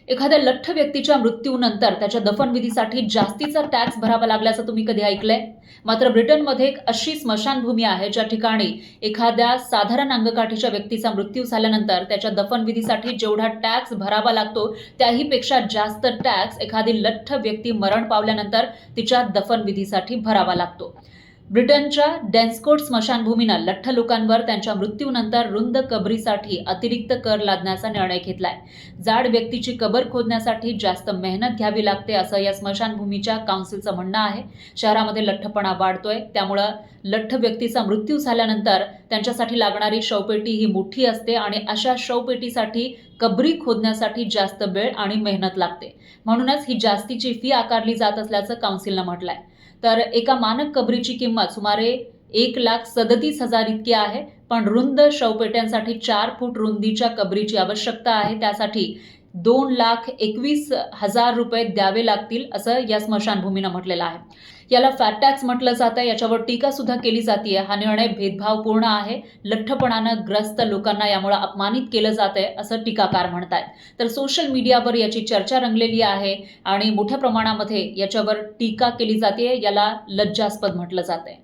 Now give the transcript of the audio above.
एखाद्या लठ्ठ व्यक्तीच्या मृत्यूनंतर त्याच्या दफनविधीसाठी जास्तीचा टॅक्स भरावा लागल्याचं तुम्ही कधी ऐकलंय? मात्र ब्रिटनमध्ये एक अशी स्मशानभूमी आहे ज्या ठिकाणी एखाद्या साधारण अंगकाठीच्या व्यक्तीचा मृत्यू झाल्यानंतर त्याच्या दफनविधीसाठी जेवढा टॅक्स भरावा लागतो त्याही पेक्षा जास्त टॅक्स एखादी लठ्ठ व्यक्ती मरण पावल्यानंतर तिच्या दफनविधीसाठी भरावा लागतो। ब्रिटनच्या डेन्सकोट स्मशानभूमीनं लठ्ठ लोकांवर त्यांच्या मृत्यूनंतर रुंद कबरीसाठी अतिरिक्त कर लादण्याचा निर्णय घेतलाय। जाड व्यक्तीची कबर खोदण्यासाठी जास्त मेहनत घ्यावी लागते असं या स्मशानभूमीच्या काउन्सिलचं म्हणणं आहे। शहरामध्ये लठ्ठपणा वाढतोय, त्यामुळे लठ्ठ व्यक्तीचा मृत्यू झाल्यानंतर त्यांच्यासाठी लागणारी शवपेटी ही मोठी असते आणि अशा शवपेटीसाठी कबरी खोदण्यासाठी जास्त वेळ आणि मेहनत लागते। म्हणूनच ही जास्तीची फी आकारली जात असल्याचं काउन्सिलनं म्हटलंय। तर एका मानक कबरीची किंमत सुमारे 1,37,000 इतकी आहे, पण रुंद शवपेट्यांसाठी 4 फूट रुंदीच्या कबरीची आवश्यकता आहे। त्यासाठी 2,21,000 रुपये द्यावे लागतील असं या स्मशानभूमीनं म्हटलेलं आहे। याला फॅट टॅक्स म्हटलं जातं, याच्यावर टीका सुद्धा केली जाते। हा निर्णय भेदभावपूर्ण आहे, लठ्ठपणानं ग्रस्त लोकांना यामुळे अपमानित केलं जातंय असं टीकाकार म्हणतात। तर सोशल मीडियावर याची चर्चा रंगलेली आहे आणि मोठ्या प्रमाणामध्ये याच्यावर टीका केली जाते। याला लज्जास्पद म्हटलं जातंय।